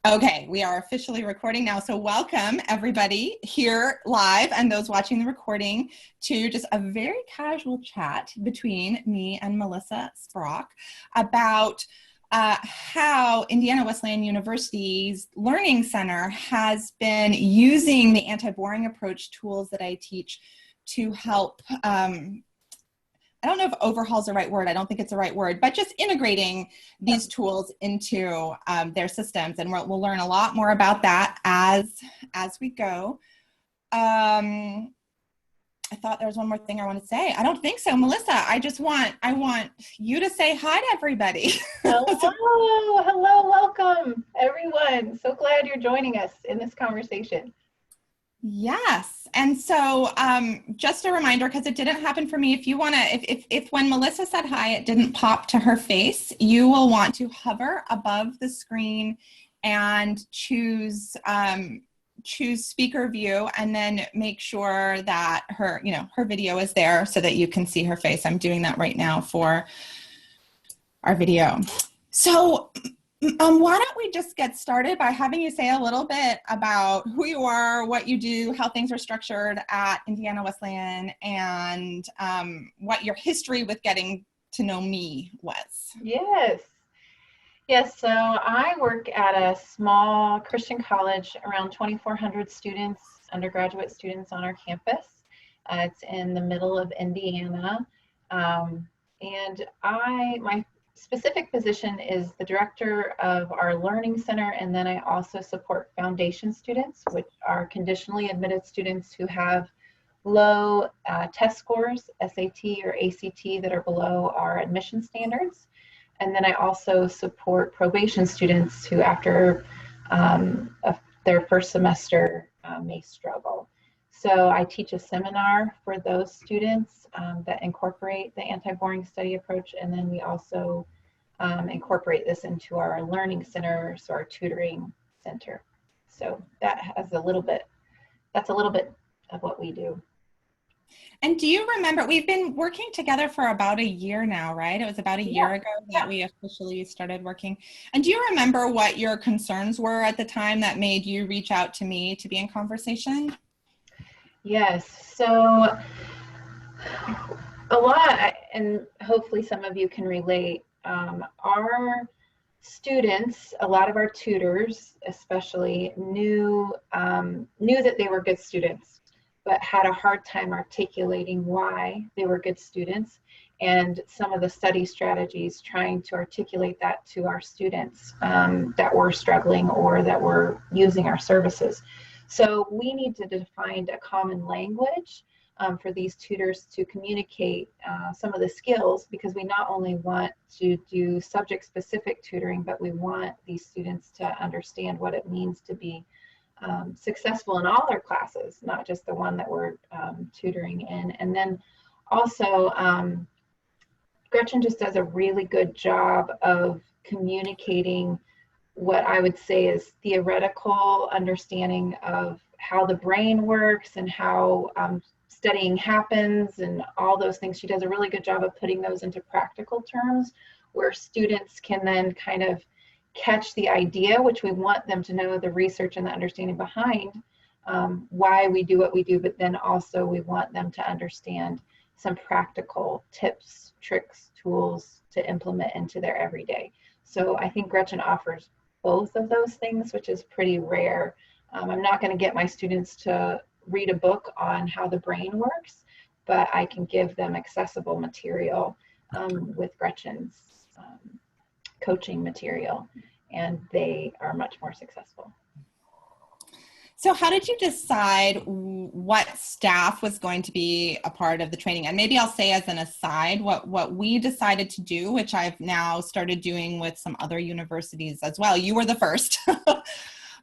Okay, we are officially recording now. So welcome everybody here live and those watching the recording to just a very casual chat between me and Melissa Sprock about how Indiana Wesleyan University's Learning Center has been using the anti-boring approach tools that I teach to help I don't know if overhaul is the right word. I don't think it's the right word, but just integrating these tools into their systems. And we'll learn a lot more about that as we go. I thought there was one more thing I want to say. I don't think so. Melissa, I want you to say hi to everybody. Hello, welcome everyone. So glad you're joining us in this conversation. Yes. And so just a reminder, because it didn't happen for me, if you want to, if when Melissa said hi, it didn't pop to her face, you will want to hover above the screen and choose speaker view, and then make sure that her video is there so that you can see her face. I'm doing that right now for our video. So why don't we just get started by having you say a little bit about who you are, what you do, how things are structured at Indiana Wesleyan, and what your history with getting to know me was. Yes, so I work at a small Christian college, around 2,400 students, undergraduate students on our campus. It's in the middle of Indiana, and my specific position is the director of our learning center, and then I also support foundation students, which are conditionally admitted students who have low test scores, SAT or ACT, that are below our admission standards. And then I also support probation students who, after their first semester, may struggle. So I teach a seminar for those students that incorporate the anti-boring study approach, and then we also incorporate this into our learning center, so our tutoring center. So that's a little bit of what we do. And do you remember, we've been working together for about a year now, right? It was about a year ago that we officially started working. And do you remember what your concerns were at the time that made you reach out to me to be in conversation? Yes, so a lot, and hopefully some of you can relate. Our students, a lot of our tutors especially, knew that they were good students, but had a hard time articulating why they were good students, and some of the study strategies trying to articulate that to our students that were struggling or that were using our services. So we need to define a common language for these tutors to communicate some of the skills, because we not only want to do subject-specific tutoring, but we want these students to understand what it means to be successful in all their classes, not just the one that we're tutoring in. And then also, Gretchen just does a really good job of communicating what I would say is theoretical understanding of how the brain works and how studying happens and all those things. She does a really good job of putting those into practical terms where students can then kind of catch the idea, which we want them to know the research and the understanding behind why we do what we do, but then also we want them to understand some practical tips, tricks, tools to implement into their everyday. So I think Gretchen offers both of those things, which is pretty rare. I'm not going to get my students to read a book on how the brain works, but I can give them accessible material with Gretchen's coaching material, and they are much more successful. So how did you decide what staff was going to be a part of the training? And maybe I'll say as an aside, what we decided to do, which I've now started doing with some other universities as well. You were the first.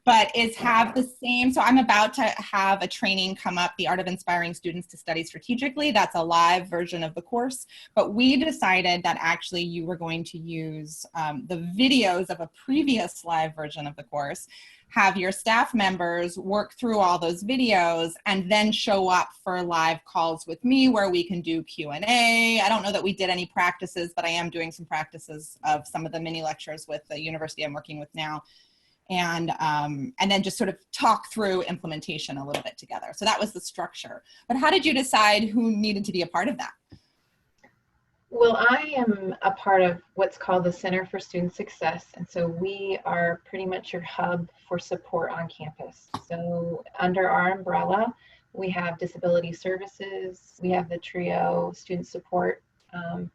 But is have the same, so I'm about to have a training come up, the Art of Inspiring Students to Study Strategically. That's a live version of the course, but we decided that actually you were going to use the videos of a previous live version of the course, have your staff members work through all those videos, and then show up for live calls with me where we can do Q&A. I don't know that we did any practices, but I am doing some practices of some of the mini lectures with the university I'm working with now. and then just sort of talk through implementation a little bit together. So that was the structure. But how did you decide who needed to be a part of that? Well, I am a part of what's called the Center for Student Success. And so we are pretty much your hub for support on campus. So under our umbrella, we have disability services, we have the TRIO student support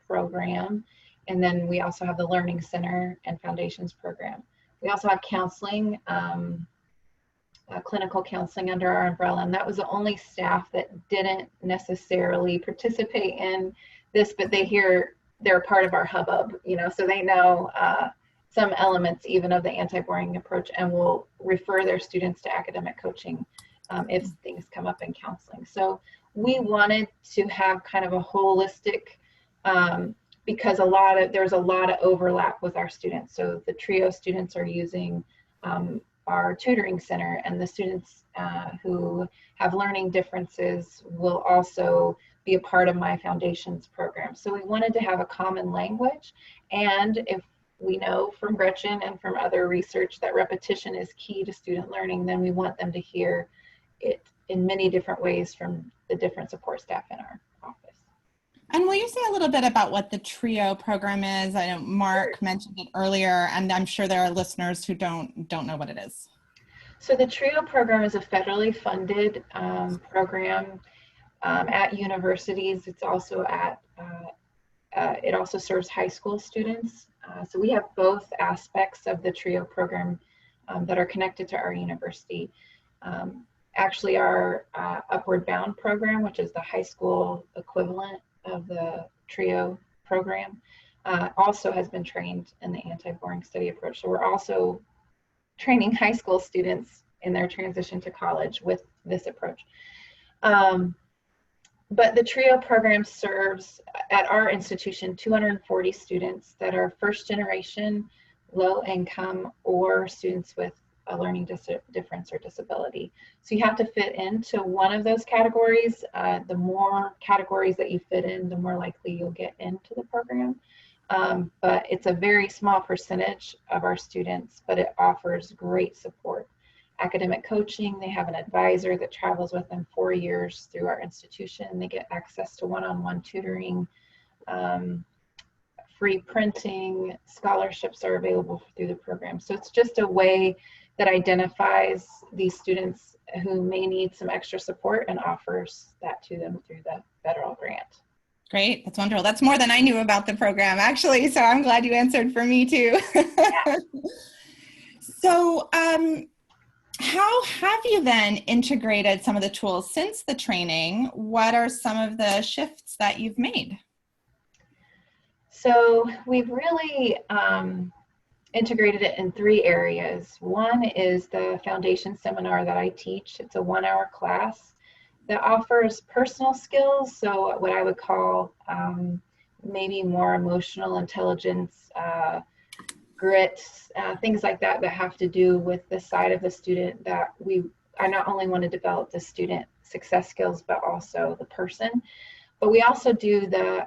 program, and then we also have the Learning Center and Foundations program. We also have counseling, clinical counseling under our umbrella, and that was the only staff that didn't necessarily participate in this, but they're a part of our hubbub, so they know some elements even of the anti-boring approach, and will refer their students to academic coaching if things come up in counseling. So we wanted to have kind of a holistic, because there's a lot of overlap with our students. So the TRIO students are using our tutoring center, and the students who have learning differences will also be a part of my Foundations program. So we wanted to have a common language, and if we know from Gretchen and from other research that repetition is key to student learning, then we want them to hear it in many different ways from the different support staff in our office. And will you say a little bit about what the TRIO program is? I know Mark mentioned it earlier, and I'm sure there are listeners who don't know what it is. So the TRIO program is a federally funded program at universities. It's also it also serves high school students. So we have both aspects of the TRIO program that are connected to our university. Actually, our Upward Bound program, which is the high school equivalent of the TRIO program, also has been trained in the anti-boring study approach. So we're also training high school students in their transition to college with this approach. But the TRIO program serves, at our institution, 240 students that are first generation, low income, or students with a learning difference or disability. So you have to fit into one of those categories. The more categories that you fit in, the more likely you'll get into the program. But it's a very small percentage of our students, but it offers great support. Academic coaching, they have an advisor that travels with them 4 years through our institution. They get access to one-on-one tutoring, free printing, scholarships are available through the program. So it's just a way that identifies these students who may need some extra support and offers that to them through the federal grant. Great, that's wonderful. That's more than I knew about the program, actually, so I'm glad you answered for me too. Yeah. So how have you then integrated some of the tools since the training? What are some of the shifts that you've made? So we've really integrated it in 3 areas. One is the foundation seminar that I teach. It's a 1-hour class that offers personal skills, so what I would call maybe more emotional intelligence, grit, things like that have to do with the side of the student that I not only want to develop the student success skills, but also the person. But we also do the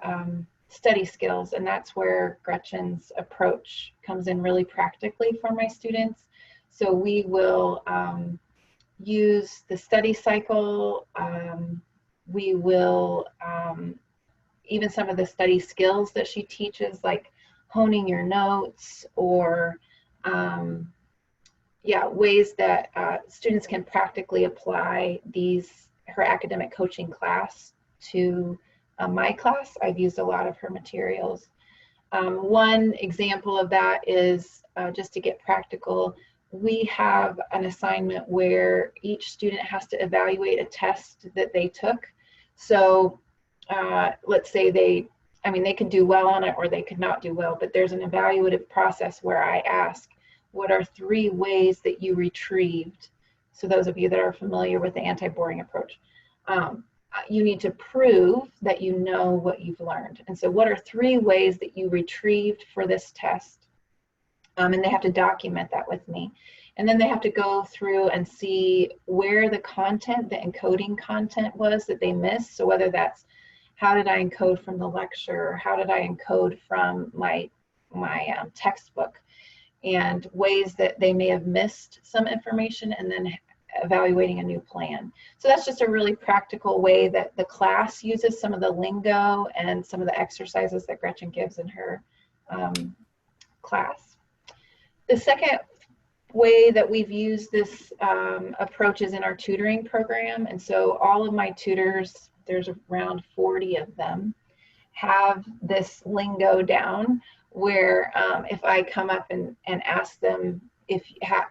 study skills, and that's where Gretchen's approach comes in really practically for my students. So we will use the study cycle. We will even some of the study skills that she teaches, like honing your notes, or ways that students can practically apply her academic coaching class to my class. I've used a lot of her materials. One example of that is, just to get practical, we have an assignment where each student has to evaluate a test that they took. So let's say they could do well on it or they could not do well, but there's an evaluative process where I ask, what are 3 ways that you retrieved? So those of you that are familiar with the anti-boring approach, you need to prove that you know what you've learned. And so what are 3 ways that you retrieved for this test? And they have to document that with me. And then they have to go through and see where the encoding content was that they missed. So whether that's, how did I encode from the lecture? How did I encode from my textbook? and ways that they may have missed some information, and then evaluating a new plan. So that's just a really practical way that the class uses some of the lingo and some of the exercises that Gretchen gives in her class. The second way that we've used this approach is in our tutoring program. And so all of my tutors, there's around 40 of them, have this lingo down where if I come up and ask them,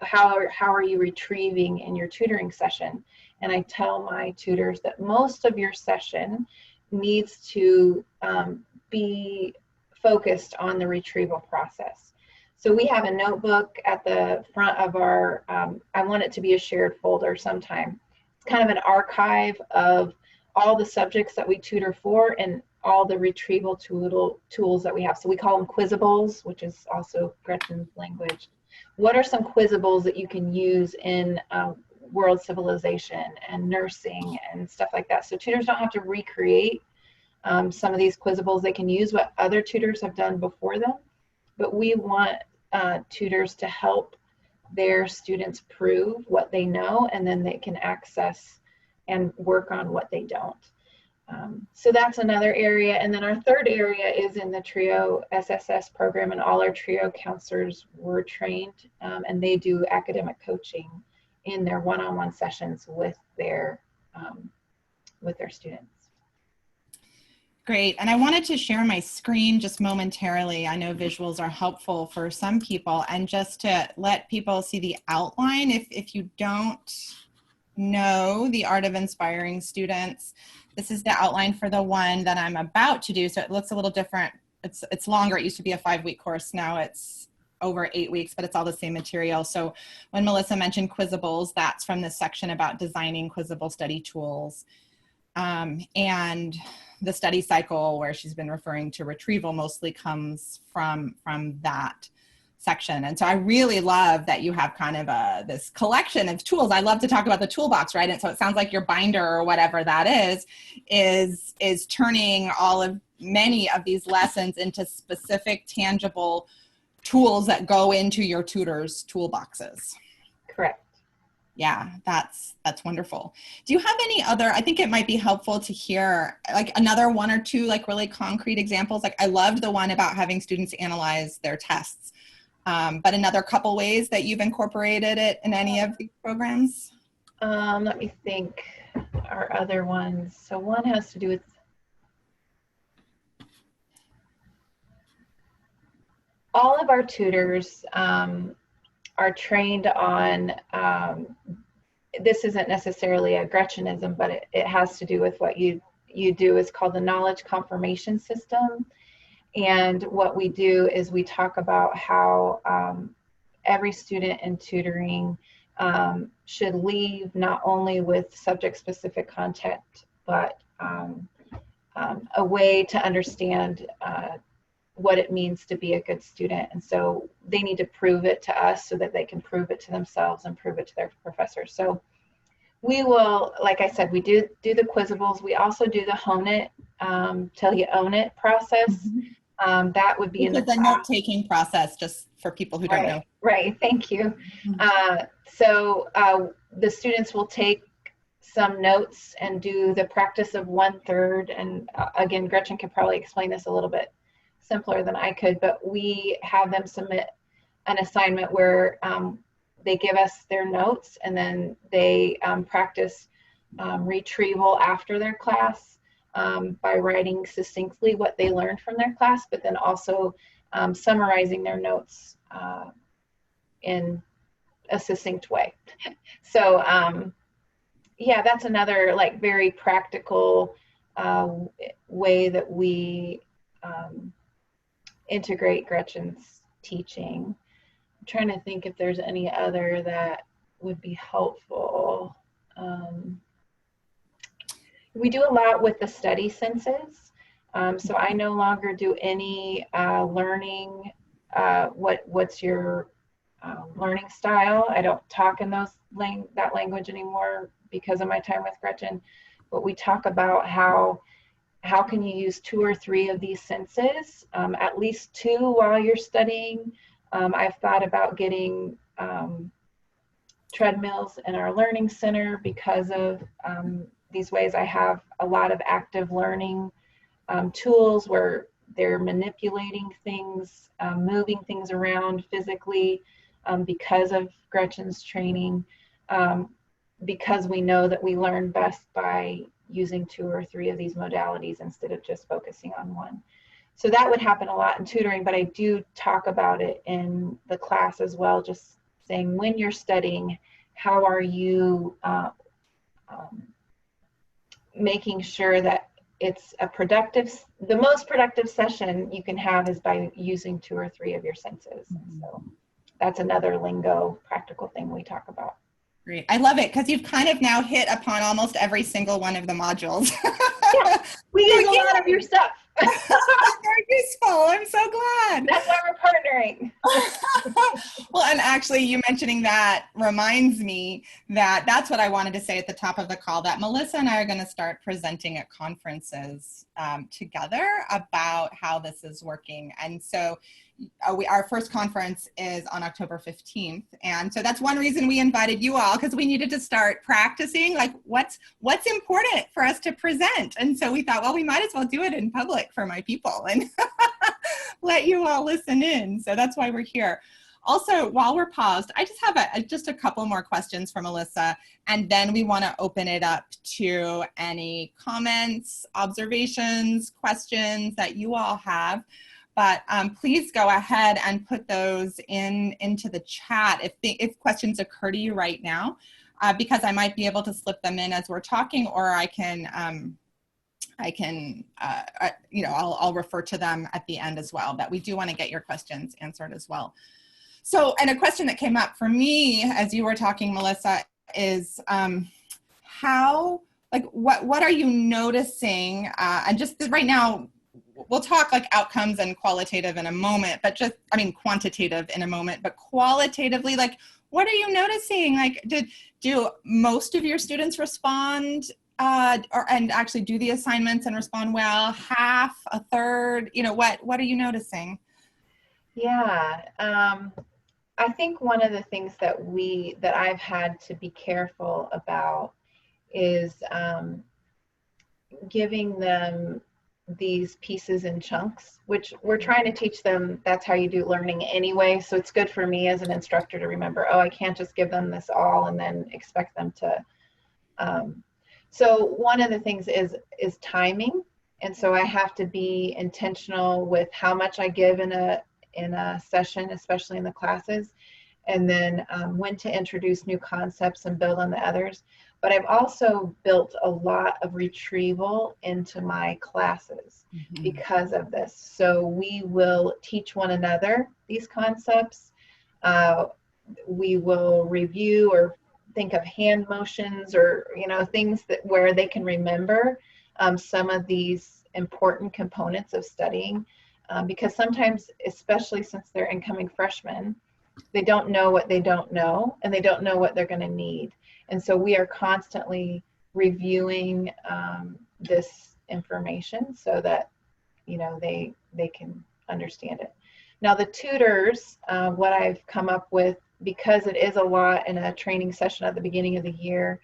how are you retrieving in your tutoring session? And I tell my tutors that most of your session needs to be focused on the retrieval process. So we have a notebook at the front of our, I want it to be a shared folder sometime. It's kind of an archive of all the subjects that we tutor for and all the retrieval tools that we have. So we call them quizables, which is also Gretchen's language. What are some quizables that you can use in world civilization and nursing and stuff like that? So tutors don't have to recreate some of these quizables. They can use what other tutors have done before them, but we want tutors to help their students prove what they know, and then they can access and work on what they don't. So that's another area. And then our third area is in the TRIO SSS program, and all our TRIO counselors were trained and they do academic coaching in their one-on-one sessions with their students. Great. And I wanted to share my screen just momentarily. I know visuals are helpful for some people, and just to let people see the outline. If you don't know the Art of Inspiring Students, this is the outline for the one that I'm about to do. So it looks a little different. It's longer. It used to be a 5-week course. Now it's over 8 weeks, but it's all the same material. So when Melissa mentioned quizables, that's from this section about designing quizzable study tools. And the study cycle, where she's been referring to retrieval, mostly comes from that section. And so I really love that you have kind of this collection of tools. I love to talk about the toolbox, right? And so it sounds like your binder or whatever that is turning many of these lessons into specific, tangible tools that go into your tutors' toolboxes. Correct. Yeah, that's wonderful. Do you have any other, I think it might be helpful to hear like another one or two like really concrete examples. Like I loved the one about having students analyze their tests, but another couple ways that you've incorporated it in any of the programs? Let me think, our other ones. So one has to do with all of our tutors are trained on, this isn't necessarily a Gretchenism, but it has to do with what you do. It's called the knowledge confirmation system. And what we do is we talk about how every student in tutoring should leave not only with subject-specific content, but a way to understand what it means to be a good student. And so they need to prove it to us so that they can prove it to themselves and prove it to their professors. So we will, like I said, we do the quizables. We also do the hone it till you own it process. Mm-hmm. That would be in the note-taking process, just for people who don't know. Right, thank you. Mm-hmm. So the students will take some notes and do the practice of 1/3. And again, Gretchen could probably explain this a little bit simpler than I could, but we have them submit an assignment where they give us their notes, and then they practice retrieval after their class by writing succinctly what they learned from their class, but then also summarizing their notes in a succinct way. So yeah, that's another like very practical way that we integrate Gretchen's teaching. I'm trying to think if there's any other that would be helpful. We do a lot with the study senses. So I no longer do any learning, what's your learning style. I don't talk in that language anymore because of my time with Gretchen, but we talk about how can you use 2 or 3 of these senses, at least 2 while you're studying, I've thought about getting treadmills in our learning center because of these ways I have a lot of active learning tools where they're manipulating things, moving things around physically because of Gretchen's training, because we know that we learn best by using 2 or 3 of these modalities instead of just focusing on one. So that would happen a lot in tutoring, but I do talk about it in the class as well, just saying when you're studying, how are you making sure that it's a productive, the most productive session you can have is by using 2 or 3 of your senses. So that's another lingo, practical thing we talk about. Great. I love it because you've kind of now hit upon almost every single one of the modules. Yeah, we use a lot of your stuff. Very useful. I'm so glad. That's why we're partnering. Well, and actually you mentioning that reminds me that that's what I wanted to say at the top of the call, that Melissa and I are going to start presenting at conferences together about how this is working. And so our first conference is on October 15th. And so that's one reason we invited you all, because we needed to start practicing like what's important for us to present. And so we thought, well, we might as well do it in public for my people and let you all listen in. So that's why we're here. Also, while we're paused, I just have just a couple more questions for Melissa, and then we want to open it up to any comments, observations, questions that you all have. But please go ahead and put those into the chat if questions occur to you right now, because I might be able to slip them in as we're talking, or I can I'll refer to them at the end as well. But we do want to get your questions answered as well. So, and a question that came up for me as you were talking, Melissa, is what are you noticing? And just right now, we'll talk like outcomes and qualitative in a moment, but quantitative in a moment, but qualitatively, like, what are you noticing? Like, do most of your students respond and actually do the assignments and respond well? Half, a third, what are you noticing? Yeah, I think one of the things that I've had to be careful about is giving them these pieces in chunks, which we're trying to teach them. That's how you do learning anyway. So it's good for me as an instructor to remember, I can't just give them this all and then expect them to. So one of the things is timing. And so I have to be intentional with how much I give in a session, especially in the classes, and then when to introduce new concepts and build on the others. But I've also built a lot of retrieval into my classes because of this. So we will teach one another these concepts. We will review or think of hand motions or things where they can remember some of these important components of studying. Because sometimes, especially since they're incoming freshmen, they don't know what they don't know, and they don't know what they're going to need. And so we are constantly reviewing this information so that they can understand it. Now the tutors, what I've come up with, because it is a lot in a training session at the beginning of the year,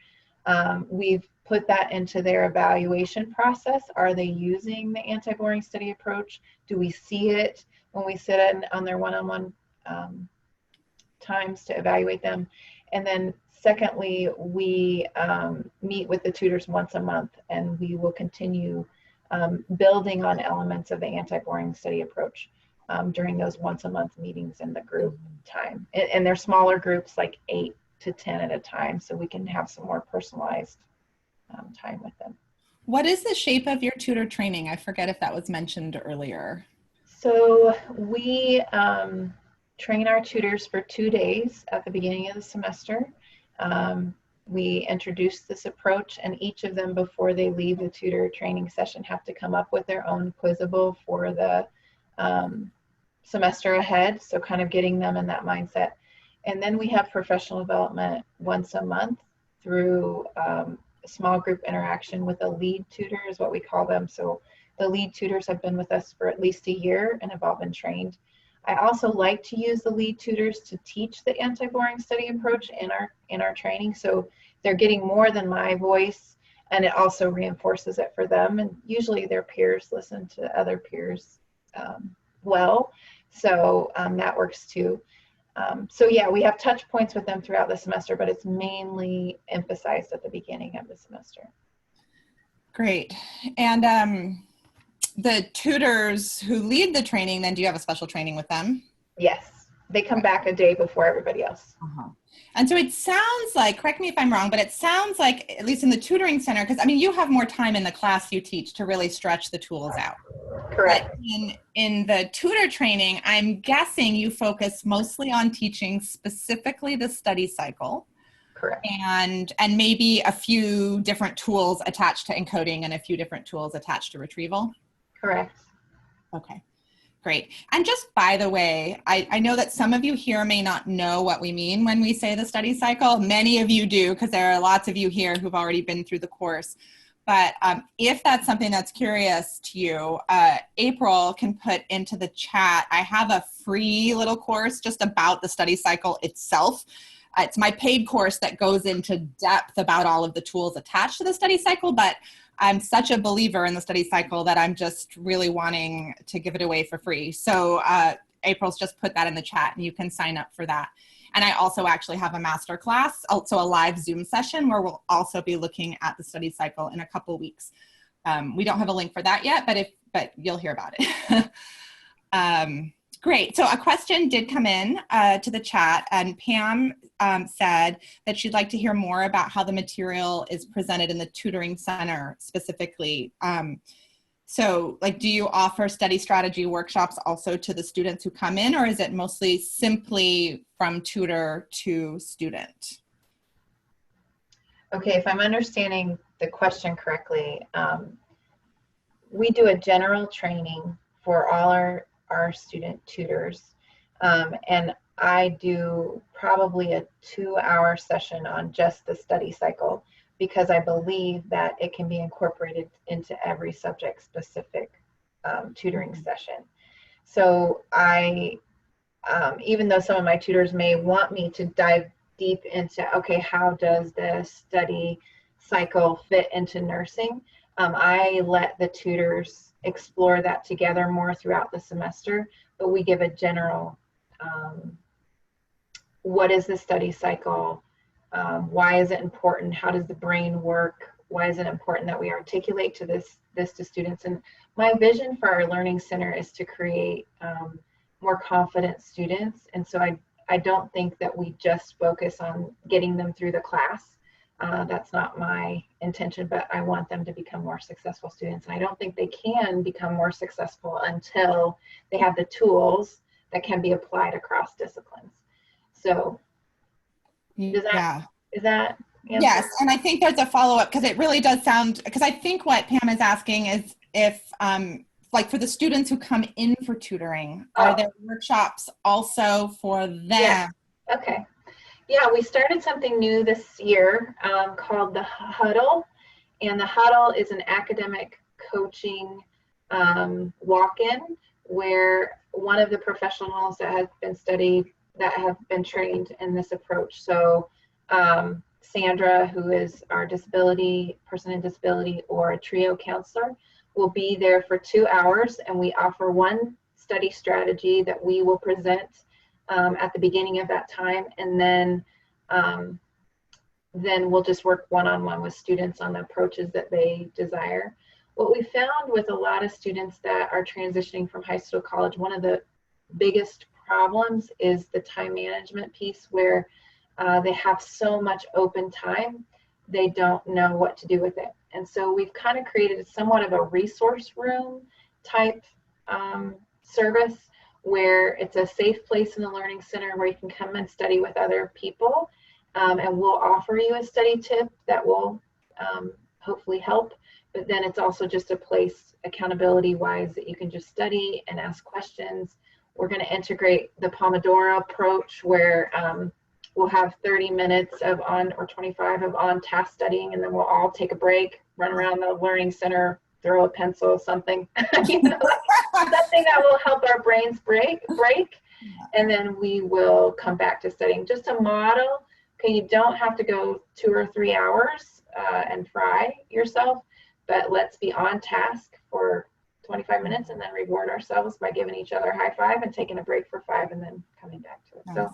we've put that into their evaluation process. Are they using the anti-boring study approach? Do we see it when we sit in on their one-on-one times to evaluate them? And then secondly, we meet with the tutors once a month, and we will continue building on elements of the anti-boring study approach during those once a month meetings in the group time. And they're smaller groups, like 8 to 10 at a time, so we can have some more personalized time with them. What is the shape of your tutor training? I forget if that was mentioned earlier. So we train our tutors for 2 days at the beginning of the semester. We introduce this approach, and each of them, before they leave the tutor training session, have to come up with their own quizable for the semester ahead, so kind of getting them in that mindset. And then we have professional development once a month through small group interaction with a lead tutor is what we call them. So the lead tutors have been with us for at least a year and have all been trained. I also like to use the lead tutors to teach the anti-boring study approach in our training. So they're getting more than my voice, and it also reinforces it for them. And usually their peers listen to other peers well. So that works too. So yeah, we have touch points with them throughout the semester, but it's mainly emphasized at the beginning of the semester. Great. And the tutors who lead the training, then do you have a special training with them? Yes, they come back a day before everybody else. And so it sounds like, correct me if I'm wrong, but it sounds like, at least in the tutoring center, because I mean, you have more time in the class you teach to really stretch the tools out. Correct. But in the tutor training, I'm guessing you focus mostly on teaching specifically the study cycle. Correct. And maybe a few different tools attached to encoding and a few different tools attached to retrieval. Correct. Okay, great. And just by the way, I know that some of you here may not know what we mean when we say the study cycle. Many of you do, because there are lots of you here who've already been through the course. But if that's something that's curious to you, April can put into the chat, I have a free little course just about the study cycle itself. It's my paid course that goes into depth about all of the tools attached to the study cycle, but I'm such a believer in the study cycle that I'm just really wanting to give it away for free. So April's just put that in the chat and you can sign up for that. And I also actually have a master class, also a live Zoom session where we'll also be looking at the study cycle in a couple weeks. We don't have a link for that yet, but you'll hear about it. Great. So a question did come in to the chat, and Pam said that she'd like to hear more about how the material is presented in the tutoring center specifically. So like, do you offer study strategy workshops also to the students who come in, or is it mostly simply from tutor to student? Okay, if I'm understanding the question correctly, we do a general training for all our student tutors, and I do probably a 2-hour session on just the study cycle, because I believe that it can be incorporated into every subject specific tutoring session. So I, even though some of my tutors may want me to dive deep into, okay, how does the study cycle fit into nursing? I let the tutors explore that together more throughout the semester, but we give a general, what is the study cycle? Why is it important? How does the brain work? Why is it important that we articulate to this to students? And my vision for our learning center is to create more confident students. And so I don't think that we just focus on getting them through the class. That's not my intention, but I want them to become more successful students. And I don't think they can become more successful until they have the tools that can be applied across disciplines. So is that answer? Yes, and I think there's a follow-up, because it really does sound, because I think what Pam is asking is if, like for the students who come in for tutoring, are there workshops also for them? Yeah. Okay. Yeah, we started something new this year called the Huddle, and the Huddle is an academic coaching walk-in where one of the professionals that has been studied, that have been trained in this approach. So Sandra, who is our person in disability, or a trio counselor, will be there for 2 hours, and we offer one study strategy that we will present at the beginning of that time, and then we'll just work one-on-one with students on the approaches that they desire. What we found with a lot of students that are transitioning from high school to college, one of the biggest problems is the time management piece, where they have so much open time, they don't know what to do with it. And so we've kind of created somewhat of a resource room type service, where it's a safe place in the Learning Center where you can come and study with other people, and we'll offer you a study tip that will hopefully help. But then it's also just a place, accountability wise, that you can just study and ask questions. We're going to integrate the Pomodoro approach, where we'll have 30 minutes of on, or 25 of on task studying, and then we'll all take a break, run around the Learning Center, throw a pencil, something, you know, something that will help our brains break, and then we will come back to studying. Just a model. Okay, you don't have to go 2 or 3 hours and fry yourself, but let's be on task for 25 minutes and then reward ourselves by giving each other a high five and taking a break for 5 and then coming back to it. Nice. So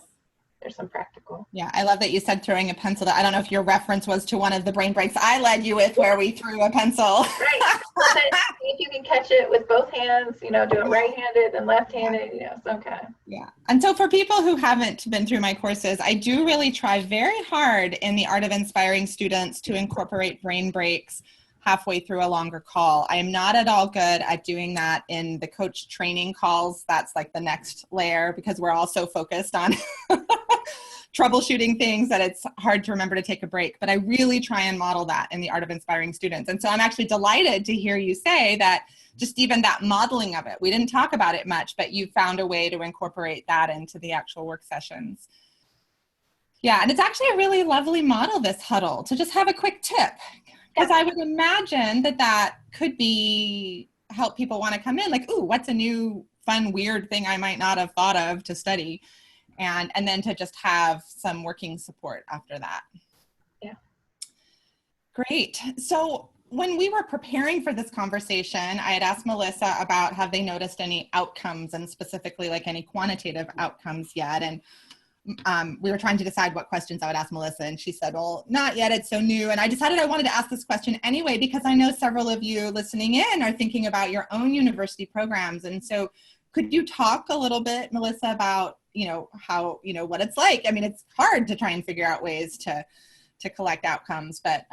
there's some practical. Yeah, I love that you said throwing a pencil. I don't know if your reference was to one of the brain breaks I led you with where we threw a pencil. Right. So see if you can catch it with both hands, do it right-handed and left-handed, some kind of. Yeah. And so for people who haven't been through my courses, I do really try very hard in the Art of Inspiring Students to incorporate brain breaks halfway through a longer call. I am not at all good at doing that in the coach training calls. That's like the next layer because we're all so focused on troubleshooting things that it's hard to remember to take a break. But I really try and model that in the Art of Inspiring Students. And so I'm actually delighted to hear you say that just even that modeling of it, we didn't talk about it much, but you found a way to incorporate that into the actual work sessions. Yeah, and it's actually a really lovely model, this huddle, to just have a quick tip. Because I would imagine that could be help people want to come in like, ooh, what's a new, fun, weird thing I might not have thought of to study? And then to just have some working support after that. Yeah. Great. So when we were preparing for this conversation, I had asked Melissa about have they noticed any outcomes and specifically like any quantitative outcomes yet. And we were trying to decide what questions I would ask Melissa, and she said, well, not yet, it's so new. And I decided I wanted to ask this question anyway, because I know several of you listening in are thinking about your own university programs. And so could you talk a little bit, Melissa, about, how, what it's like? I mean, it's hard to try and figure out ways to collect outcomes, but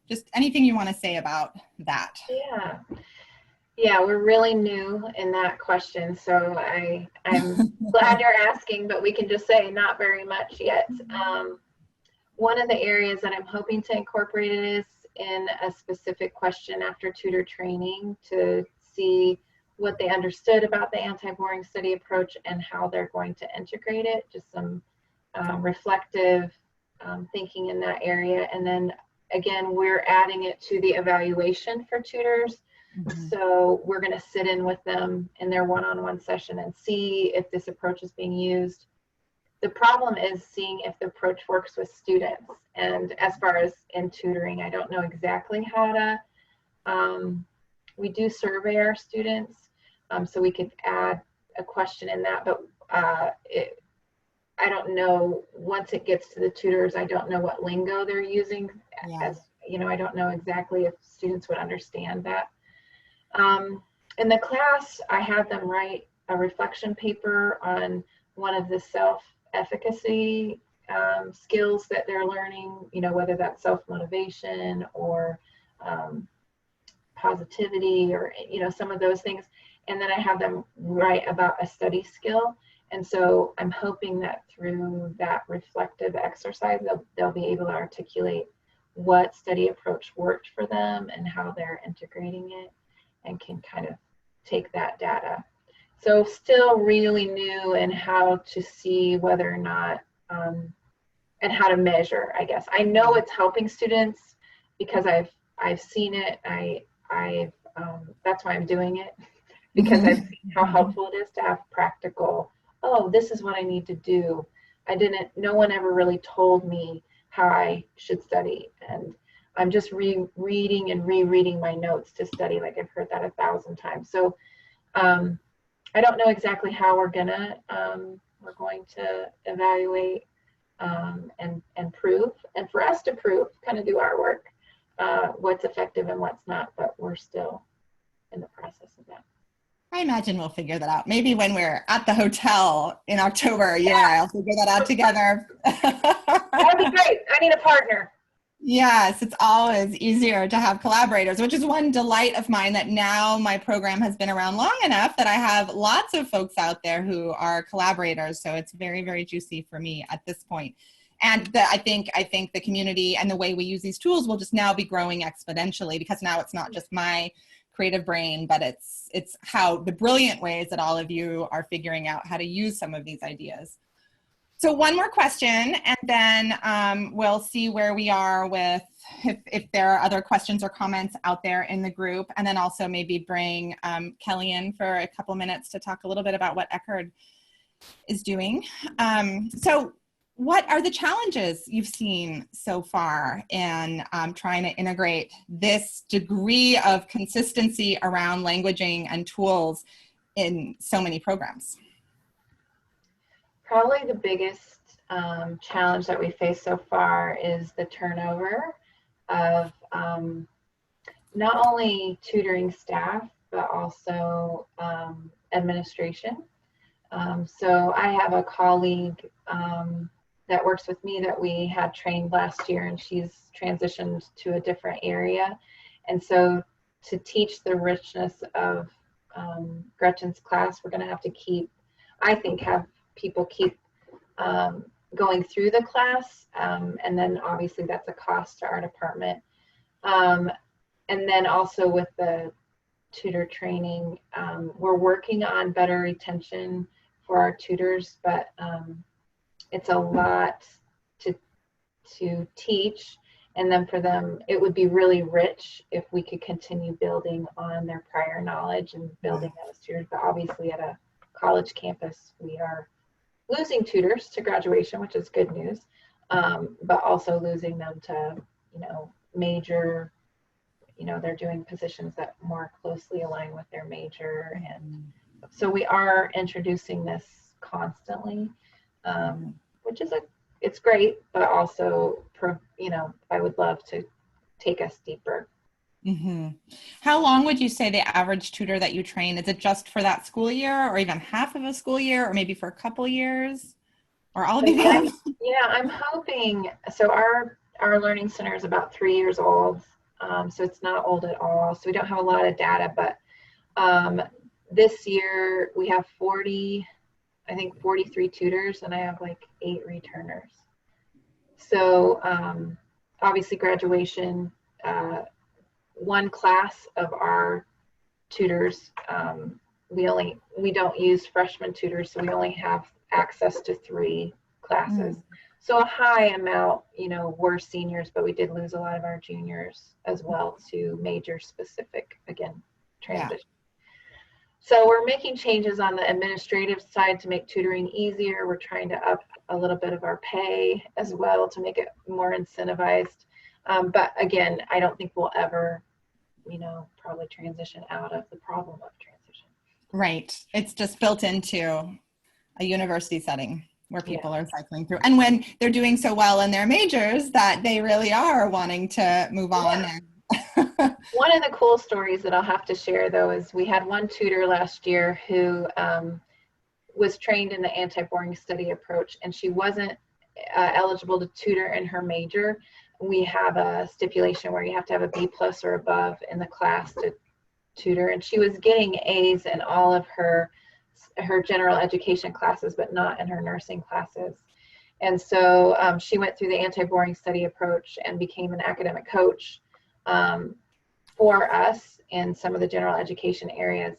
just anything you want to say about that. Yeah, we're really new in that question, so I'm glad you're asking, but we can just say not very much yet. One of the areas that I'm hoping to incorporate is in a specific question after tutor training to see what they understood about the anti-boring study approach and how they're going to integrate it, just some reflective thinking in that area. And then again, we're adding it to the evaluation for tutors. Mm-hmm. So we're going to sit in with them in their one-on-one session and see if this approach is being used. The problem is seeing if the approach works with students. And as far as in tutoring, I don't know exactly how to, we do survey our students, so we could add a question in that, but I don't know, once it gets to the tutors, I don't know what lingo they're using. As I don't know exactly if students would understand that. In the class, I have them write a reflection paper on one of the self-efficacy skills that they're learning, whether that's self-motivation or positivity or, some of those things. And then I have them write about a study skill. And so I'm hoping that through that reflective exercise, they'll be able to articulate what study approach worked for them and how they're integrating it, and can kind of take that data. So still really new in how to see whether or not, and how to measure, I guess. I know it's helping students because I've seen it. That's why I'm doing it, because I've seen how helpful it is to have practical, oh, this is what I need to do. No one ever really told me how I should study. And I'm just rereading and rereading my notes to study, like I've heard that 1,000 times. So I don't know exactly how we're going to evaluate and prove, and for us to prove, kind of do our work, what's effective and what's not, but we're still in the process of that. I imagine we'll figure that out. Maybe when we're at the hotel in October, you and I'll figure that out together. That'd be great. I need a partner. Yes, it's always easier to have collaborators, which is one delight of mine, that now my program has been around long enough that I have lots of folks out there who are collaborators. So it's very, very juicy for me at this point. And I think the community and the way we use these tools will just now be growing exponentially, because now it's not just my creative brain, but it's how the brilliant ways that all of you are figuring out how to use some of these ideas. So one more question, and then we'll see where we are with if there are other questions or comments out there in the group, and then also maybe bring Kelly in for a couple minutes to talk a little bit about what Eckerd is doing. So what are the challenges you've seen so far in trying to integrate this degree of consistency around languaging and tools in so many programs? Probably the biggest challenge that we face so far is the turnover of not only tutoring staff, but also administration. So I have a colleague that works with me that we had trained last year, and she's transitioned to a different area. And so to teach the richness of Gretchen's class, we're going to have to have people keep going through the class, and then obviously that's a cost to our department. And then also with the tutor training, we're working on better retention for our tutors, but it's a lot to teach, and then for them it would be really rich if we could continue building on their prior knowledge and building those tutors. But obviously at a college campus we are losing tutors to graduation, which is good news, but also losing them to, major, they're doing positions that more closely align with their major. And so we are introducing this constantly, which is it's great, but also, I would love to take us deeper. Mm-hmm. How long would you say the average tutor that you train, is it just for that school year, or even half of a school year, or maybe for a couple years, or all of these? I'm hoping, so our learning center is about 3 years old, so it's not old at all, so we don't have a lot of data, but this year we have 43 tutors, and I have like 8 returners. So obviously graduation, one class of our tutors, we don't use freshman tutors, so we only have access to 3 classes. So a high amount, were seniors, but we did lose a lot of our juniors as well to major specific, again, transition. Yeah. So we're making changes on the administrative side to make tutoring easier. We're trying to up a little bit of our pay as well to make it more incentivized. But again, I don't think we'll ever, probably transition out of the problem of transition. Right. It's just built into a university setting where people are cycling through. And when they're doing so well in their majors that they really are wanting to move on. One of the cool stories that I'll have to share, though, is we had one tutor last year who was trained in the anti-boring study approach, and she wasn't eligible to tutor in her major. We have a stipulation where you have to have a B+ or above in the class to tutor, and she was getting A's in all of her general education classes, but not in her nursing classes. And so she went through the anti-boring study approach and became an academic coach for us in some of the general education areas.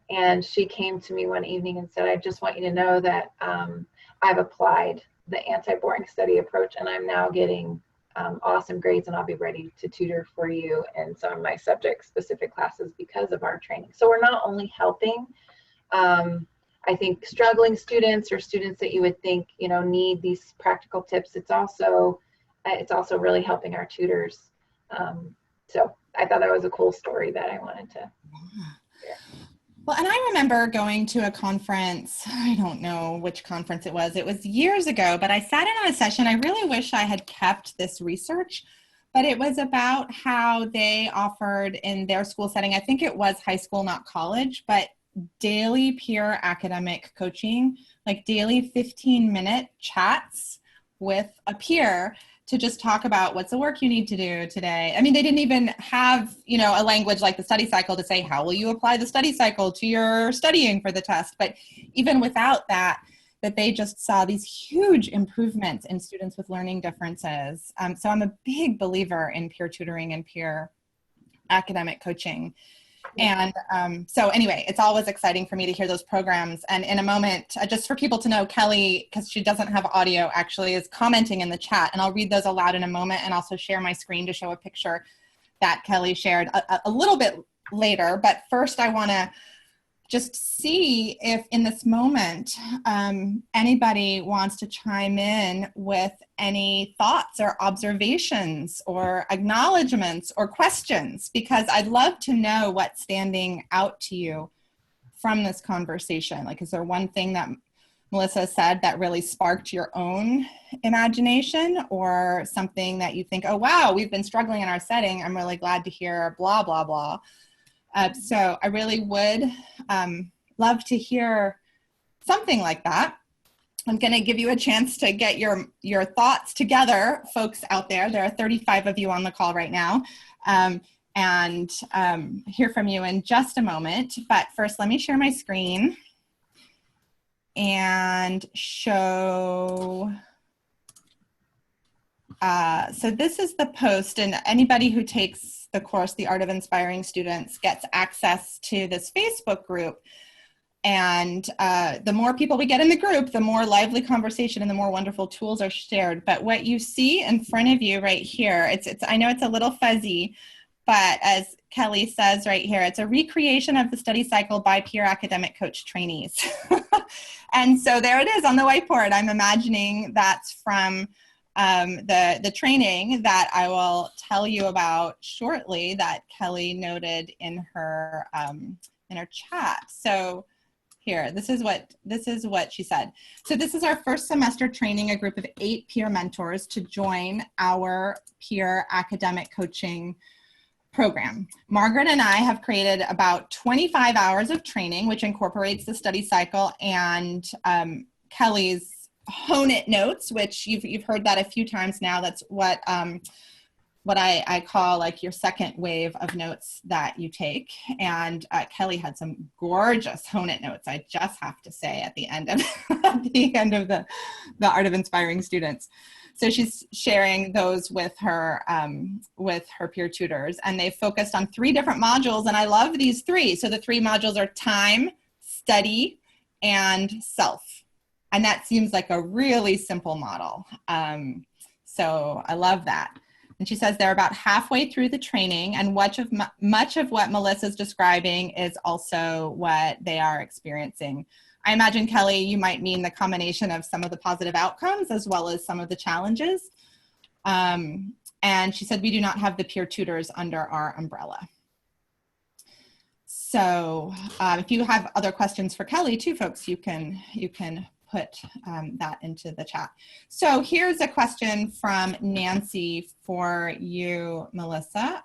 And she came to me one evening and said, I just want you to know that I've applied the anti-boring study approach, and I'm now getting awesome grades, and I'll be ready to tutor for you in some of my subject-specific classes because of our training. So we're not only helping, I think, struggling students or students that you would think, need these practical tips. It's also really helping our tutors. So I thought that was a cool story that I wanted to share. Well, and I remember going to a conference, I don't know which conference it was years ago, but I sat in on a session. I really wish I had kept this research, but it was about how they offered in their school setting, I think it was high school, not college, but daily peer academic coaching, like daily 15-minute chats with a peer to just talk about what's the work you need to do today. I mean, they didn't even have, a language like the study cycle to say, how will you apply the study cycle to your studying for the test? But even without that they just saw these huge improvements in students with learning differences. So I'm a big believer in peer tutoring and peer academic coaching. And so anyway, it's always exciting for me to hear those programs. And in a moment, just for people to know, Kelly, because she doesn't have audio, actually is commenting in the chat. And I'll read those aloud in a moment and also share my screen to show a picture that Kelly shared a little bit later. But first, I want to just see if in this moment anybody wants to chime in with any thoughts or observations or acknowledgements or questions, because I'd love to know what's standing out to you from this conversation. Like, is there one thing that Melissa said that really sparked your own imagination, or something that you think, oh, wow, we've been struggling in our setting. I'm really glad to hear blah, blah, blah. So I really would love to hear something like that. I'm going to give you a chance to get your thoughts together, folks out there. There are 35 of you on the call right now, and hear from you in just a moment. But first, let me share my screen and show. So this is the post, and anybody who takes the course, The Art of Inspiring Students, gets access to this Facebook group. And the more people we get in the group, the more lively conversation and the more wonderful tools are shared. But what you see in front of you right here, I know it's a little fuzzy, but as Kelly says right here, it's a recreation of the study cycle by peer academic coach trainees. And so there it is on the whiteboard. I'm imagining that's from the training that I will tell you about shortly that Kelly noted in her chat. So here, this is what she said. So this is our first semester training a group of 8 peer mentors to join our peer academic coaching program. Margaret and I have created about 25 hours of training, which incorporates the study cycle and Kelly's Hone It notes, which you've heard that a few times now. That's what I call like your second wave of notes that you take. And Kelly had some gorgeous Hone It notes, I just have to say, at the end of the Art of Inspiring Students. So she's sharing those with her peer tutors, and they focused on 3 different modules, and I love these 3. So the 3 modules are time, study, and self. And that seems like a really simple model. So I love that. And she says they're about halfway through the training, and much of what Melissa's describing is also what they are experiencing. I imagine, Kelly, you might mean the combination of some of the positive outcomes as well as some of the challenges. And she said, we do not have the peer tutors under our umbrella. So if you have other questions for Kelly too, folks, you can put that into the chat. So here's a question from Nancy for you, Melissa.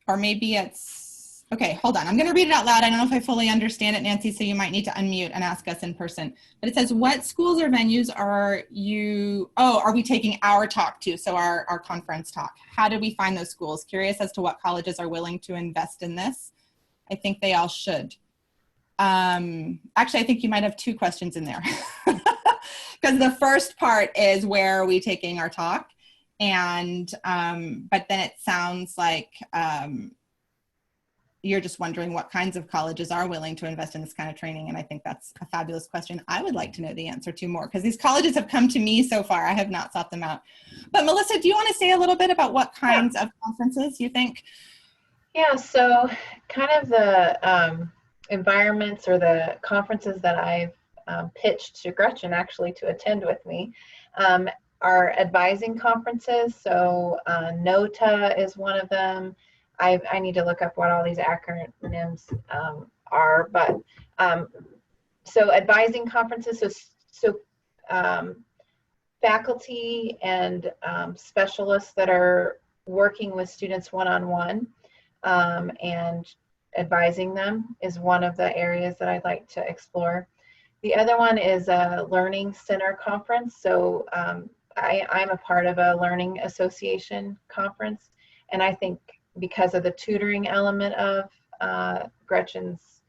Or maybe it's, okay, hold on. I'm gonna read it out loud. I don't know if I fully understand it, Nancy, so you might need to unmute and ask us in person. But it says, what schools or venues are we taking our talk to? So our conference talk. How do we find those schools? Curious as to what colleges are willing to invest in this. I think they all should. Actually, I think you might have 2 questions in there. Because the first part is, where are we taking our talk? And, but then it sounds like you're just wondering what kinds of colleges are willing to invest in this kind of training. And I think that's a fabulous question. I would like to know the answer to more, because these colleges have come to me so far. I have not sought them out. But Melissa, do you want to say a little bit about what kinds of conferences you think? Yeah, so kind of the environments or the conferences that I've pitched to Gretchen actually to attend with me are advising conferences. So NOTA is one of them. I need to look up what all these acronyms are, but so advising conferences, so faculty and specialists that are working with students one-on-one and advising them is one of the areas that I'd like to explore. The other one is a learning center conference. So I'm a part of a learning association conference, and I think because of the tutoring element of Gretchen's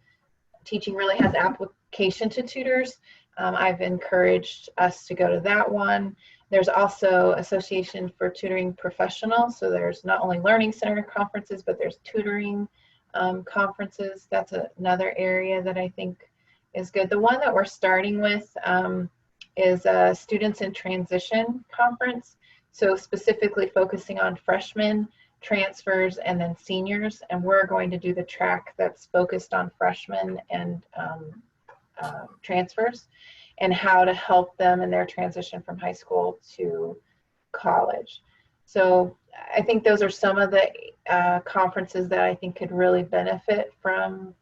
teaching really has application to tutors. I've encouraged us to go to that one. There's also Association for Tutoring Professionals. So there's not only Learning Center conferences, but there's tutoring conferences. That's another area that I think is good. The one that we're starting with is a Students in Transition conference. So specifically focusing on freshmen, transfers, and then seniors. And we're going to do the track that's focused on freshmen and transfers, and how to help them in their transition from high school to college. So I think those are some of the conferences that I think could really benefit from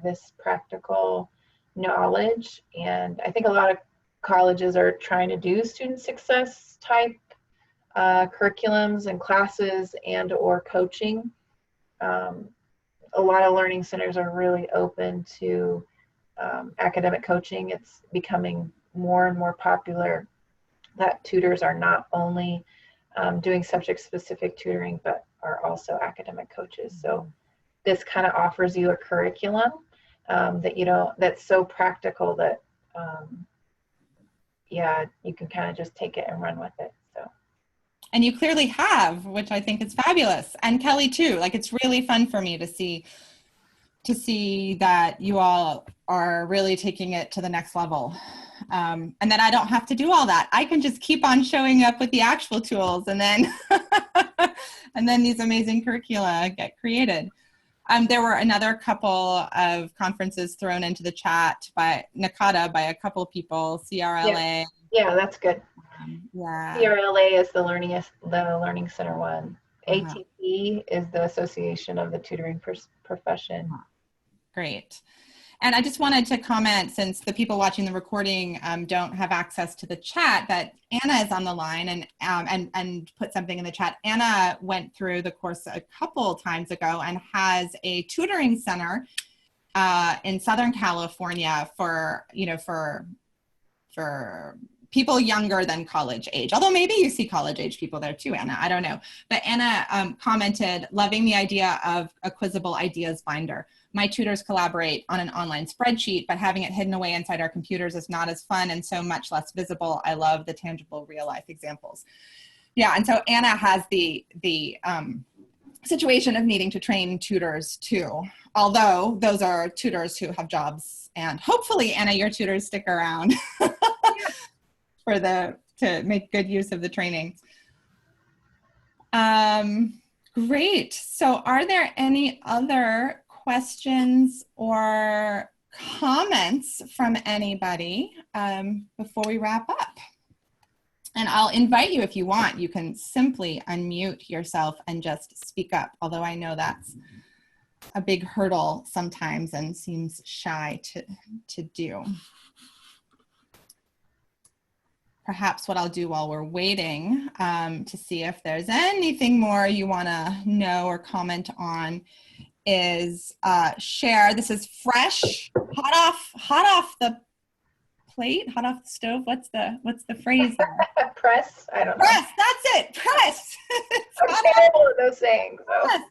this practical knowledge. And I think a lot of colleges are trying to do student success type curriculums and classes and or coaching. A lot of learning centers are really open to academic coaching. It's becoming more and more popular that tutors are not only doing subject-specific tutoring, but are also academic coaches. So this kind of offers you a curriculum that's so practical that you can kind of just take it and run with it. So. And you clearly have, which I think is fabulous. And Kelly too. Like, it's really fun for me to see that you all are really taking it to the next level. And that I don't have to do all that. I can just keep on showing up with the actual tools, and then and then these amazing curricula get created. There were another couple of conferences thrown into the chat by Nakata by a couple of people, CRLA. Yeah, that's good. Yeah. CRLA is the Learning Center one. ATP is the Association of the Tutoring Profession. Great. And I just wanted to comment, since the people watching the recording don't have access to the chat, that Anna is on the line and put something in the chat. Anna went through the course a couple times ago and has a tutoring center in Southern California for people younger than college age. Although maybe you see college age people there too, Anna, I don't know. But Anna commented, loving the idea of a quizzable ideas binder. My tutors collaborate on an online spreadsheet, but having it hidden away inside our computers is not as fun and so much less visible. I love the tangible real life examples. Yeah, and so Anna has the situation of needing to train tutors too, although those are tutors who have jobs, and hopefully, Anna, your tutors stick around to make good use of the training. Great. So are there any other questions or comments from anybody before we wrap up? And I'll invite you, if you want, you can simply unmute yourself and just speak up, although I know that's a big hurdle sometimes and seems shy to do. Perhaps what I'll do while we're waiting to see if there's anything more you want to know or comment on is share. This is fresh, hot off the plate, hot off the stove. What's the phrase there? Press. I don't know. Press. That's it. Press. I'm terrible at those sayings. So.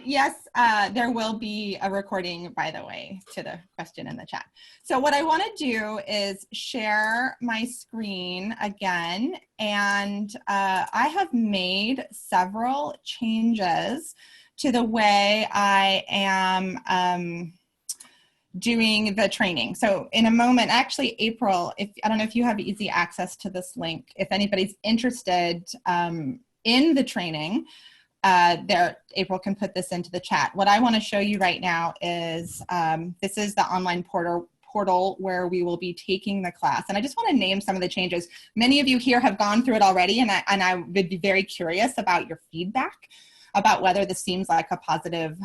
Yes, there will be a recording, by the way, to the question in the chat. So what I want to do is share my screen again, and I have made several changes to the way I am doing the training. So in a moment, actually April, I don't know if you have easy access to this link, if anybody's interested in the training, April can put this into the chat. What I want to show you right now is, this is the online portal where we will be taking the class. And I just want to name some of the changes. Many of you here have gone through it already, and I would be very curious about your feedback about whether this seems like a positive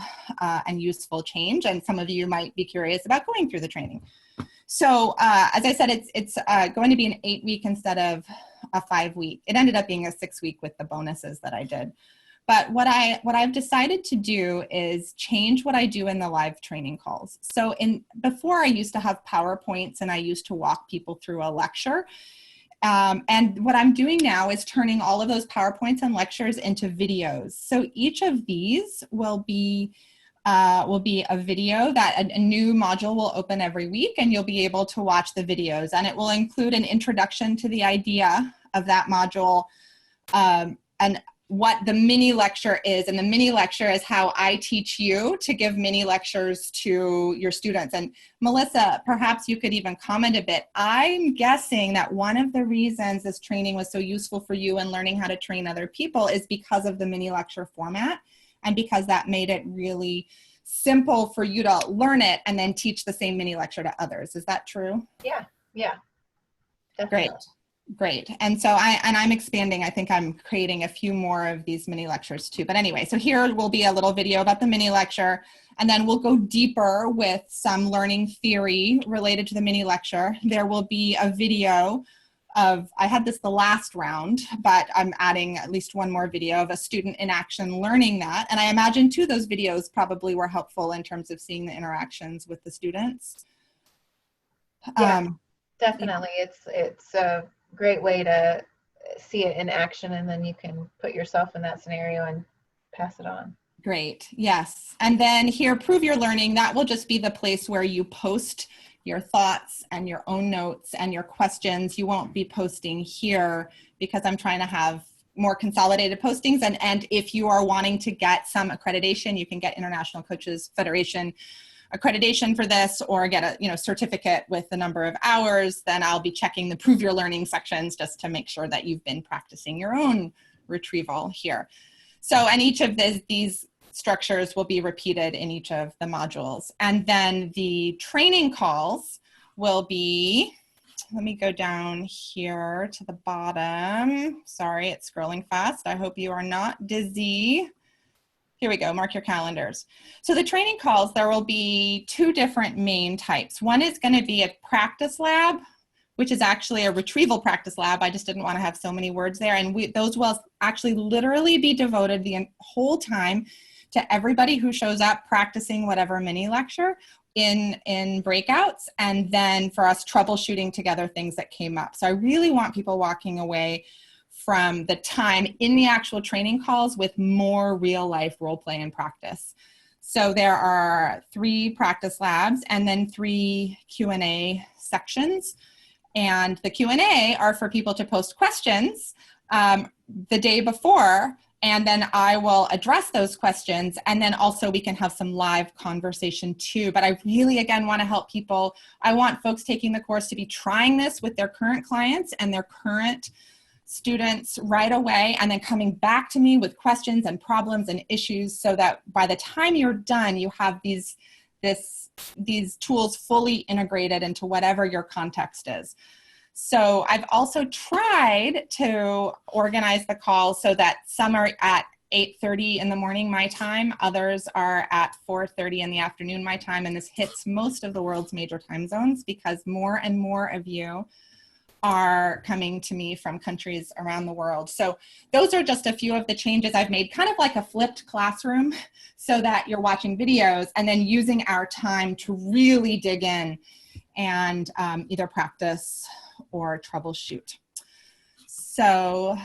and useful change. And some of you might be curious about going through the training. So as I said, it's going to be an 8-week instead of a 5-week. It ended up being a 6-week with the bonuses that I did. But what I've decided to do is change what I do in the live training calls. So before I used to have PowerPoints and I used to walk people through a lecture. And what I'm doing now is turning all of those PowerPoints and lectures into videos. So each of these will be will be a video that a new module will open every week, and you'll be able to watch the videos. And it will include an introduction to the idea of that module, and what the mini lecture is. And the mini lecture is how I teach you to give mini lectures to your students. And Melissa, perhaps you could even comment a bit. I'm guessing that one of the reasons this training was so useful for you in learning how to train other people is because of the mini lecture format, and because that made it really simple for you to learn it and then teach the same mini lecture to others. Is that true? Yeah, definitely. Great. Great. And so I'm expanding. I think I'm creating a few more of these mini lectures too. But anyway, so here will be a little video about the mini lecture, and then we'll go deeper with some learning theory related to the mini lecture. There will be a video of, I had this the last round, but I'm adding at least one more video of a student in action learning that. And I imagine too, those videos probably were helpful in terms of seeing the interactions with the students. Yeah, definitely. It's a great way to see it in action, and then you can put yourself in that scenario and pass it on. Great. Yes. And then here, Prove Your Learning, that will just be the place where you post your thoughts and your own notes and your questions. You won't be posting here because I'm trying to have more consolidated postings. And if you are wanting to get some accreditation, you can get International Coaches Federation accreditation for this, or get a certificate with the number of hours. Then I'll be checking the Prove Your Learning sections just to make sure that you've been practicing your own retrieval here. So, and each of these structures will be repeated in each of the modules. And then the training calls will be, let me go down here to the bottom. Sorry, it's scrolling fast. I hope you are not dizzy. Here we go, mark your calendars. So the training calls, there will be two different main types. One is going to be a practice lab, which is actually a retrieval practice lab. I just didn't want to have so many words there. And those will actually literally be devoted the whole time to everybody who shows up practicing whatever mini lecture in breakouts, and then for us troubleshooting together things that came up. So I really want people walking away from the time in the actual training calls with more real life role play and practice. So there are 3 practice labs and then 3 Q&A sections. And the Q&A are for people to post questions the day before, and then I will address those questions, and then also we can have some live conversation too. But I really, again, want to help people. I want folks taking the course to be trying this with their current clients and their current students right away, and then coming back to me with questions and problems and issues, so that by the time you're done, you have these tools fully integrated into whatever your context is. So I've also tried to organize the calls so that some are at 8:30 in the morning my time, others are at 4:30 in the afternoon my time, and this hits most of the world's major time zones because more and more of you are coming to me from countries around the world. So those are just a few of the changes I've made, kind of like a flipped classroom, so that you're watching videos and then using our time to really dig in and either practice or troubleshoot. So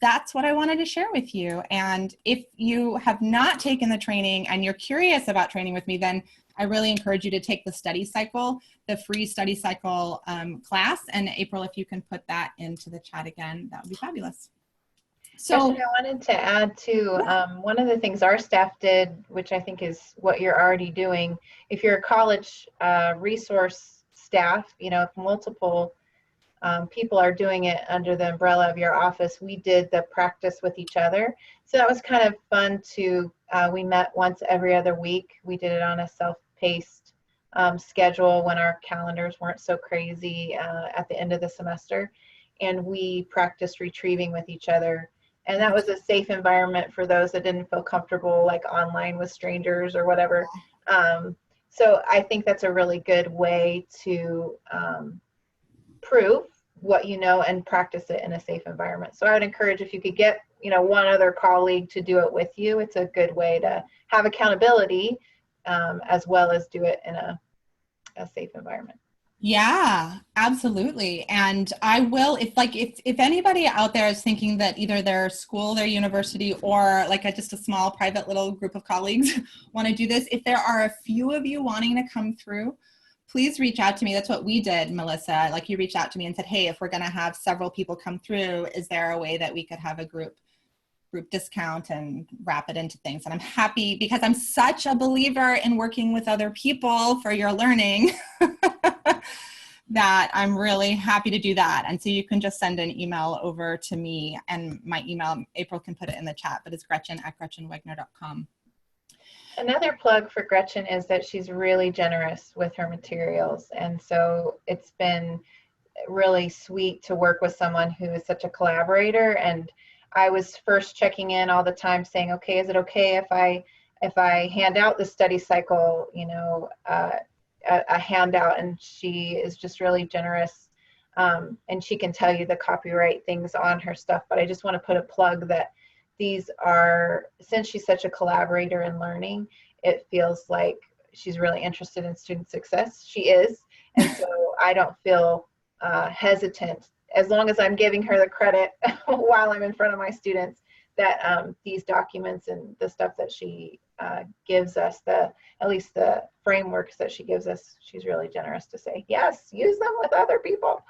that's what I wanted to share with you. And if you have not taken the training and you're curious about training with me, then I really encourage you to take the study cycle, the free study cycle class. And April, if you can put that into the chat again, that would be fabulous. So Gretchen, I wanted to add too, one of the things our staff did, which I think is what you're already doing, if you're a college resource staff, if multiple people are doing it under the umbrella of your office, we did the practice with each other. So that was kind of fun to, we met once every other week. We did it on a self-paced schedule when our calendars weren't so crazy at the end of the semester. And we practiced retrieving with each other. And that was a safe environment for those that didn't feel comfortable, like online with strangers or whatever. So I think that's a really good way to prove what you know and practice it in a safe environment. So I would encourage, if you could get one other colleague to do it with you, it's a good way to have accountability as well as do it in a safe environment. Yeah, absolutely. And I will, if anybody out there is thinking that either their school, their university, or like just a small private little group of colleagues want to do this, if there are a few of you wanting to come through, please reach out to me. That's what we did, Melissa. Like, you reached out to me and said, hey, if we're going to have several people come through, is there a way that we could have a group discount and wrap it into things? And I'm happy, because I'm such a believer in working with other people for your learning that I'm really happy to do that. And so you can just send an email over to me, and my email, April can put it in the chat, but it's Gretchen@GretchenWegner.com. Another plug for Gretchen is that she's really generous with her materials. And so it's been really sweet to work with someone who is such a collaborator. And I was first checking in all the time saying, okay, is it okay if I hand out the study cycle, a handout? And she is just really generous. And she can tell you the copyright things on her stuff, but I just want to put a plug that these are, since she's such a collaborator in learning, it feels like she's really interested in student success. She is. And so I don't feel hesitant, as long as I'm giving her the credit while I'm in front of my students, that these documents and the stuff that she gives us, at least the frameworks that she gives us, she's really generous to say, yes, use them with other people.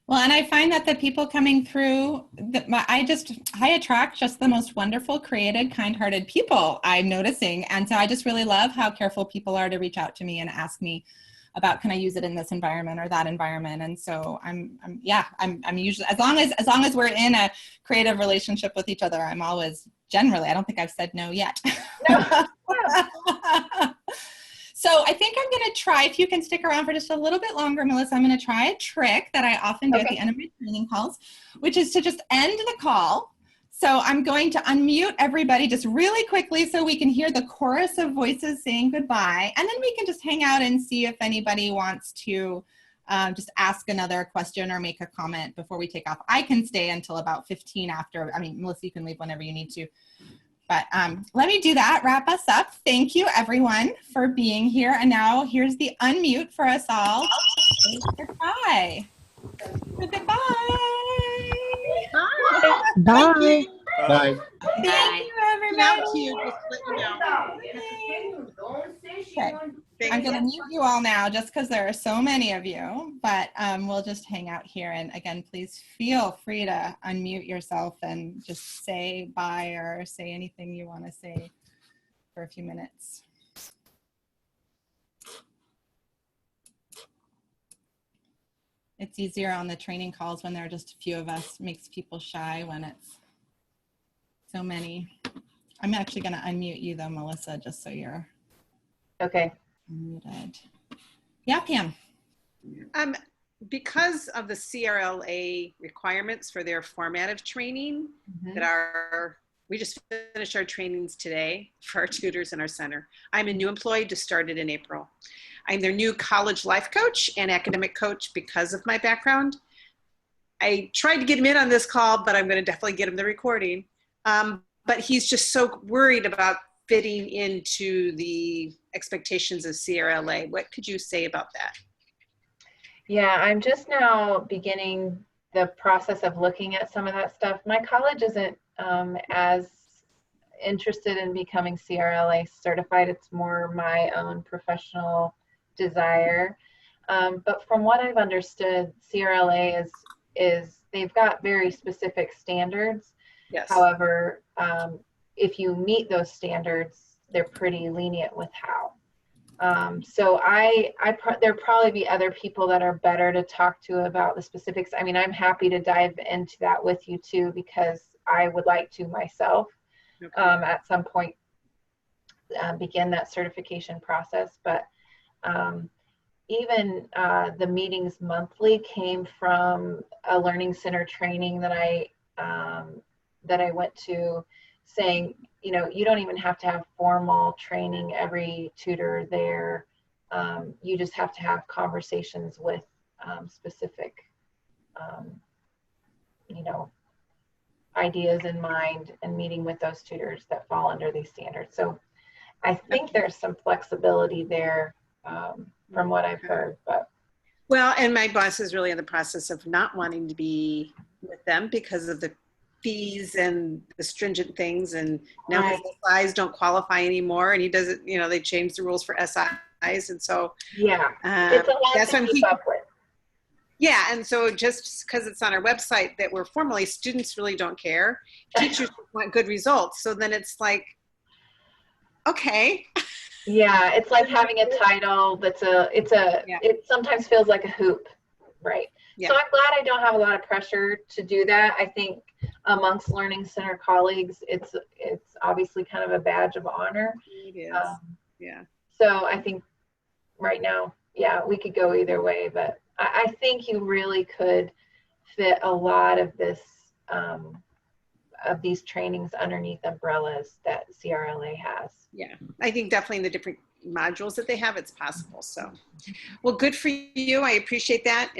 Well, and I find that the people coming through, I attract just the most wonderful, creative, kind-hearted people, I'm noticing. And so I just really love how careful people are to reach out to me and ask me about, can I use it in this environment or that environment? And so I'm usually, as long as we're in a creative relationship with each other, I'm always generally, I don't think I've said no yet. No. So I think I'm going to try, if you can stick around for just a little bit longer, Melissa, I'm going to try a trick that I often do at the end of my training calls, which is to just end the call. So I'm going to unmute everybody just really quickly so we can hear the chorus of voices saying goodbye. And then we can just hang out and see if anybody wants to just ask another question or make a comment before we take off. I can stay until about 15 after. I mean, Melissa, you can leave whenever you need to. But let me do that, wrap us up. Thank you, everyone, for being here. And now here's the unmute for us all. Goodbye. Goodbye. Bye. Bye. Bye. Thank you, everybody. Okay. I'm going to mute you all now just because there are so many of you, but we'll just hang out here. And again, please feel free to unmute yourself and just say bye or say anything you want to say for a few minutes. It's easier on the training calls when there are just a few of us. It makes people shy when it's so many. I'm actually going to unmute you though, Melissa, just so you're okay. Unmuted. Yeah, Pam. Because of the CRLA requirements for their formative training we just finished our trainings today for our tutors in our center. I'm a new employee, just started in April. I'm their new college life coach and academic coach because of my background. I tried to get him in on this call, but I'm going to definitely get him the recording. But he's just so worried about fitting into the expectations of CRLA. What could you say about that? Yeah, I'm just now beginning the process of looking at some of that stuff. My college isn't as interested in becoming CRLA certified. It's more my own professional desire. But from what I've understood, CRLA is they've got very specific standards. Yes. However, if you meet those standards, they're pretty lenient with how. So there'll probably be other people that are better to talk to about the specifics. I mean, I'm happy to dive into that with you too, because I would like to myself at some point begin that certification process. But even the meetings monthly came from a learning center training that I went to, saying, you don't even have to have formal training every tutor there. You just have to have conversations with specific, ideas in mind, and meeting with those tutors that fall under these standards. So I think there's some flexibility there from what I've heard. But well, and my boss is really in the process of not wanting to be with them because of the fees and the stringent things, and now his SIs don't qualify anymore, and he doesn't, you know, they changed the rules for SIs, and so yeah, it's a lot to keep up with. Yeah, and so just because it's on our website that we're formally, students really don't care. Teachers want good results, so then it's like, okay. Yeah, it's like having a title it sometimes feels like a hoop, right? Yeah. So I'm glad I don't have a lot of pressure to do that. I think amongst Learning Center colleagues, it's obviously kind of a badge of honor. It is. Yeah. So I think right now, yeah, we could go either way, but I think you really could fit a lot of this of these trainings underneath umbrellas that CRLA has. Yeah, I think definitely in the different modules that they have, it's possible. So, well, good for you. I appreciate that.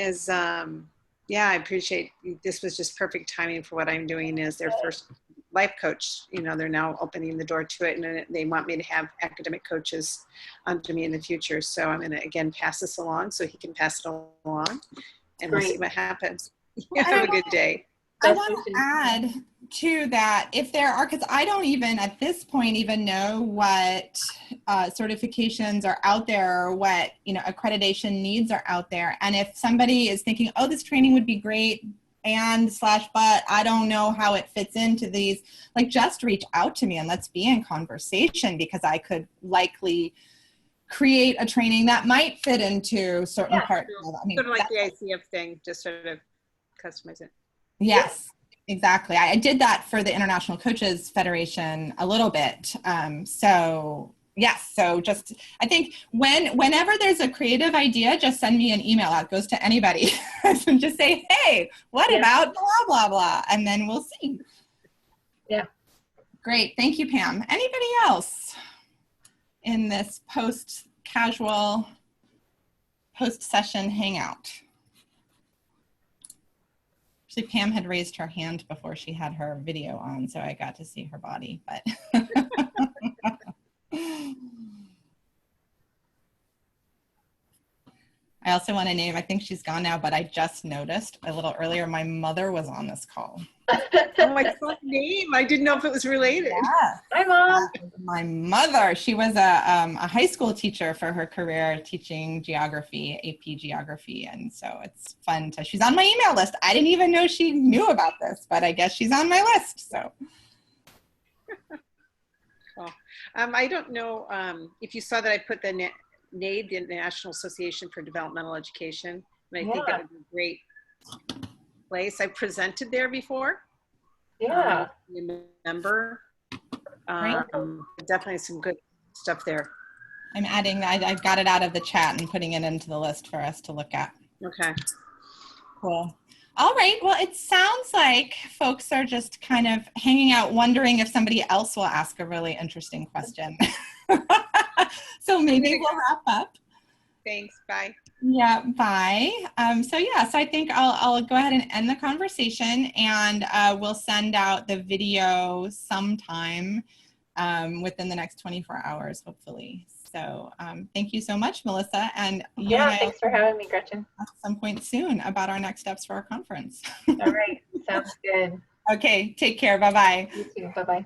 Yeah, I appreciate this was just perfect timing for what I'm doing as their first life coach. You know, they're now opening the door to it, and they want me to have academic coaches under me in the future. So I'm going to, again, pass this along so he can pass it along, and we'll see what happens. Have a good day. I want to add to that, if there are, because I don't even at this point even know what certifications are out there, or what, you know, accreditation needs are out there. And if somebody is thinking, oh, this training would be great, but I don't know how it fits into these, like, just reach out to me and let's be in conversation, because I could likely create a training that might fit into certain parts of it. I mean, sort of like the ICF thing, just sort of customize it. Yes, exactly. I did that for the International Coaches Federation a little bit. So yes, so just, I think whenever there's a creative idea, just send me an email. It goes to anybody. And just say, hey, what about blah, blah, blah, and then we'll see. Yeah. Great. Thank you, Pam. Anybody else in this post-casual, post-session hangout? Actually, Pam had raised her hand before she had her video on, so I got to see her body, but. I also want to name, I think she's gone now, but I just noticed a little earlier, my mother was on this call. Oh, my son's name. I didn't know if it was related. Yeah. Hi, Mom. My mother, she was a high school teacher for her career, teaching geography, AP geography. And so it's fun to, she's on my email list. I didn't even know she knew about this, but I guess she's on my list, so. Well, I don't know if you saw that I put the NAED, the National Association for Developmental Education, and I think that would be a great place. I presented there before. Yeah. Remember, definitely some good stuff there. I'm adding that. I've got it out of the chat and putting it into the list for us to look at. Okay. Cool. All right. Well, it sounds like folks are just kind of hanging out, wondering if somebody else will ask a really interesting question. So maybe we'll wrap up. Thanks. Bye. Yeah. Bye. So I think I'll go ahead and end the conversation, and we'll send out the video sometime within the next 24 hours, hopefully. So thank you so much, Melissa. And thanks for having me, Gretchen. At some point soon about our next steps for our conference. All right. Sounds good. Okay. Take care. Bye-bye. You too. Bye-bye.